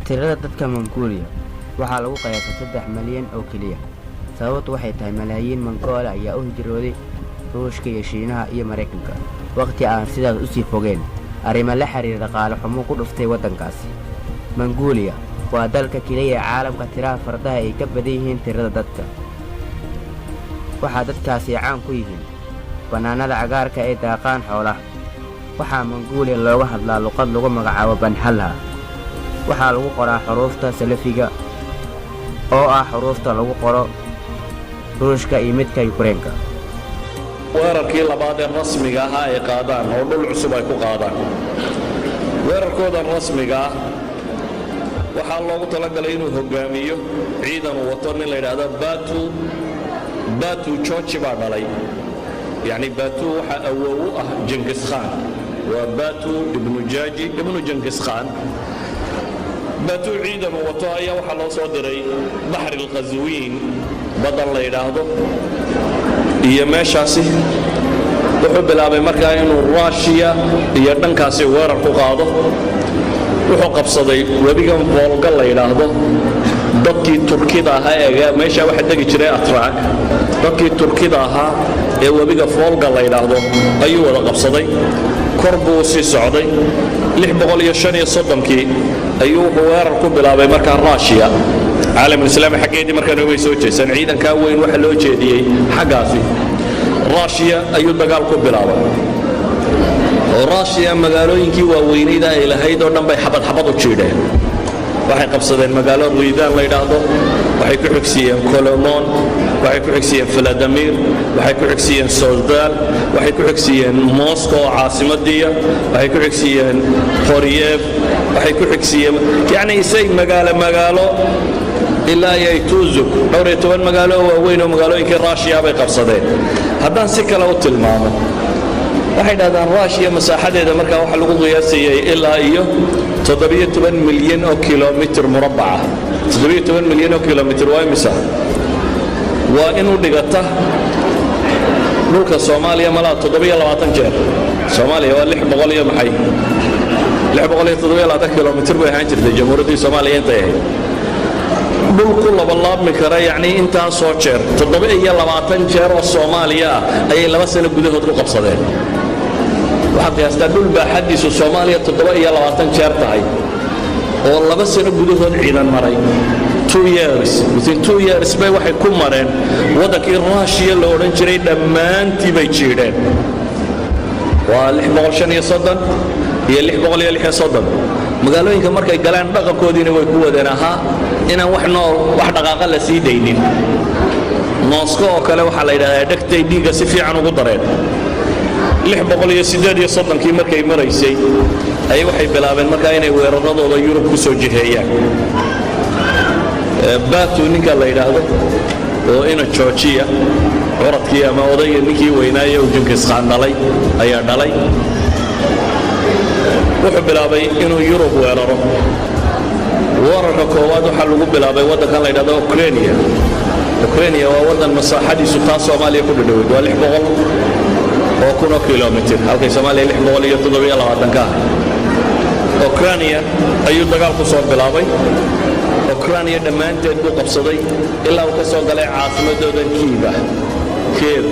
tirada dadka Mongolia waxaa lagu qiyaasay 3 milyan oo kaliya. sababtu waxay tahay malaayiin Mongool ayaa u hijrooday Ruushka iyo Shiinaha iyo Mareykanka waqti aan sidaas u sii fogeen arrimo la xiriira dhaqaale xumo ku dhuftay waddankaasi. Mongolia waa dalka kaliya caalamka tirada fardaha ay ka badan yihiin tirada dadka. waxaa dadkaasi caan ku yihiin bannaanada cagaarka ee daaqaan xoolaha. waxaa Mongolia looga hadlaa luqad lagu magacaabo Banhalha. waxaa lagu qoraa xuruufta Salafiga oo ah xuruufta lagu qoro Ruushka iyo midka Ukrainka. weerarkii labaad ee rasmiga ah ay qaadaan oo dhul cusub ay ku qaadaan. weerarkooda rasmiga ah waxaa loogu talagalay inuu hogaamiyo ciidan wato nin la yiraahdo Batu Churchill baa dhalay. yani Batu waxa awow u ah Genghis Khan. waa Batu ibn Genghis Khan. Batu ciidan wato ayaa waxa loo soo diray Bahr al-Ghazwin badal la yiraahdo iyo meeshaasi wuxuu bilaabay markaa inuu Russia iyo dhankaasi weerar ku qaado. wuxuu qabsaday webigan Volga la yiraahdo. dadkii Turkida ahaa ee meesha waxa degi jiray Atrak. dadkii Turkida ahaa ee webiga Volga la yiraahdo ayuu wada qabsaday. kor buu sii socday 635 ayuu weerar ku bilaabay markaa Russia. caalamul islaami xageedii markaa way soo jeesan ciidanka weyn waxa loo jeediyay xagaasi. Russia ayuu dagaal ku bilaabay. Russia magaalooyinkii waaweynayda ay lahayd oo dhan bay xabad u jiideen. waxay qabsadeen magaalo Riidan la yiraahdo. waxay ku xigsiiyeen Kolomon, waxay ku xigsiiyeen Vladimir, waxay ku xigsiiyeen Soledar, waxay ku xigsiiyeen Moscow caasimaddiya, waxay ku xigsiiyeen Kharkiv, waxay ku xigsiiyeen yani isay magaalo ilaa ay Tuzuk dhowr iyo 10 magaalo waaweyn oo magaalooyinka Russia bay qabsadeen. haddaan si kale u tilmaamo waxay dhahdaan Russia masaaxadeeda markaa waxa lagu qiyaasayay ilaa iyo 17 milyan oo kiiloomitir murabbac. 17 milyan oo kiiloomitir waa imisa? waa inuu dhigata dhulka Soomaaliya malaa 720 jeer. Soomaaliya waa 600 iyo maxay 627 kiiloomitir bay ahaan jirtay jamhuuriyadda Soomaaliya intay ahayd. dhulku labanlaabmi kara yani intaa soo jeer 720 jeer oo Soomaaliya ayay 2 sano gudahood ku qabsadeen. waxaa qiyaastaa dhul baaxadiisu Soomaaliya 720 jeer tahay oo 2 sano gudahood ciidan maray. 2 years within 2 years bay waxay ku mareen wadankii Russia la oran jiray dhammaantii bay jiideen. waa 635 iyo 636 magaalooyinka markay galaan dhaqankoodiina way ku wadeen ahaa inaan wax dhaqaaqa la sii deynin. Moscow oo kale waxa la yiraahdaa dhagtay dhiiga si fiican ugu dareen. 638 markay maraysay ay waxay bilaabeen markaa inay weeraradooda Yurub ku soo jiheeyaan. Batu ninka la yiraahdo oo ina Georgia orodkii ama odayga ninkii weynaaye oo Genghis Khan dhalay ayaa dhalay. wuxuu bilaabay inuu Yurub weeraro. weerarka koowaad waxa lagu bilaabay waddanka la yiraahdo Ukraine. Ukraine waa waddan masaaxadiisu taa Soomaaliya ku dhadhoweyd waa 600 oo kun oo kiiloomitir halkay Soomaaliya 627 ka ah. Ukraine ayuu dagaal ku soo bilaabay. Ukraine dhammaanteed buu qabsaday ilaa uu ka soo galay caasimadooda Kiev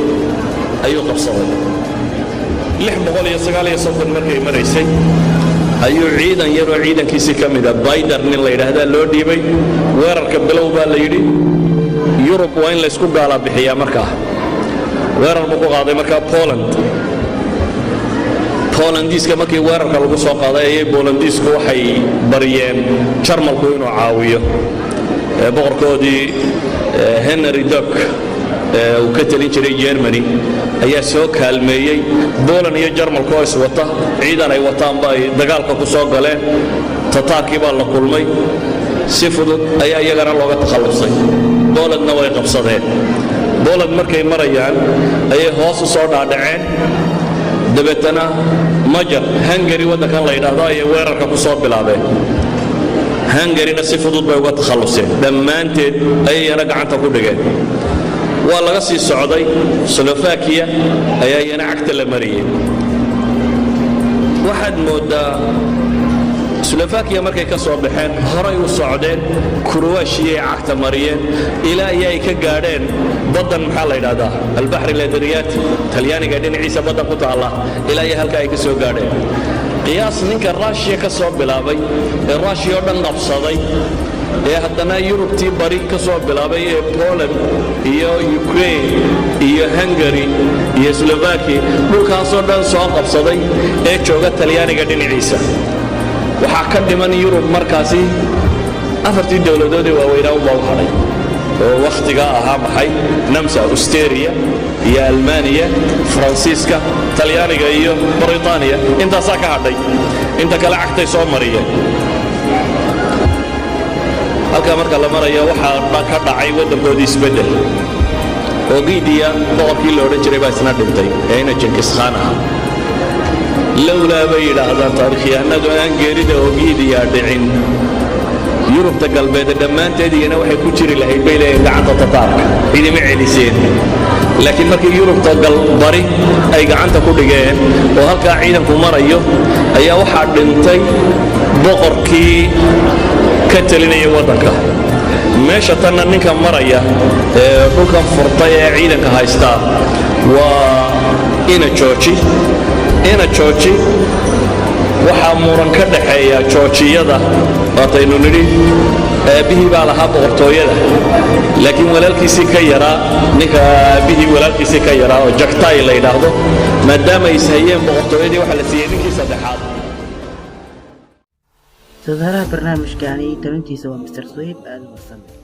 ayuu qabsaday. 639 markay maraysay ayuu ciidan yar oo ciidankiisii ka mid ah Biden nin la yiraahdo loo dhiibay. weerarka bilow baa la yidhi Yurub waa in la isku gaala bixiyaa markaa. weerar buu ku qaaday markaa Polandiiska markii weerarka lagu soo qaaday ayay Polandiisku waxay bariyeen Jarmalku inuu caawiyo. boqorkoodii Henry Duck uu ka talin jiray Germany ayaa soo kaalmeeyay. Poland iyo Jarmalku oo is wata ciidan ay wataan bay dagaalka ku soo galeen. Tataarkii baa la kulmay. si fudud ayaa iyagana looga takhalusay. Polandna way qabsadeen. Poland markay marayaan ayay hoos u soo dhaadhaceen. dabeetana Hungary waddankan la yiraahdo ayay weerarka ku soo bilaabeen. Hungary-na si fudud bay uga takhaluseen. dhammaanteed ayayna gacanta ku dhigeen. waa laga sii socday. Slovakia ayaa iyana cagta la mariyay. waxaad moodaa Slovakia markay ka soo baxeen horay u socdeen Croatia cagta mariyeen ilaa ay ka gaadheen badan maxaa la yiraahdaa al-bahr al-adriyati talyaaniga dhinaciisa badan ku taala ilaa halka ay ka soo gaadheen qiyaas ninka Russia ka soo bilaabay ee Russia oo dhan qabsaday ee haddana Yurubtii bari ka soo bilaabay ee Poland iyo Ukraine iyo Hungary iyo Slovakia dhulkaas oo dhan soo qabsaday ee jooga talyaaniga dhinaciisa waxa ka dhiman Yurub markaasi afartii dawladood ee waaweyn oo bawxaday oo waqtiga ahaa maxay namsa Austria iyo Almaaniya Faransiiska talyaaniga iyo Britaniya intaas ka hadhay inta kala cagtay soo mariyeen halka marka la marayo waxa ka dhacay wadankoodii isbedel oo giidiya boqorkii loo oran jiray baa isna dhintay ee ina Genghis Khan ah lawla bayda taariikhiyaanadu aan geerida oo giidiya dhicin Yurubta galbeed dhamaanteedina waxay ku jiri lahayd beelay gacanta Tataarka idima celiseen laakiin markii Yurubta galbari ay gacanta ku dhigeen oo halka ciidanku marayo ayaa waxa dhintay boqorkii ka talinaya wadanka meesha tan ninka maraya ee dhulkan furtay ee ciidanka haysta waa ina Georgi waxa muran ka dhaxeeya Georgiyada waataynu niri aabihii baa lahaa boqortooyada laakiin walaalkiisii ka yaraa ninka aabihii walaalkiisii ka yaraa oo Jagtay la yiraahdo maadaama ay hayeen boqortooyadii waxa la siiyay ninkii saddexaad soo saaraha barnaamijkani talintiisa waa Mr. Suhaib Al-Warsame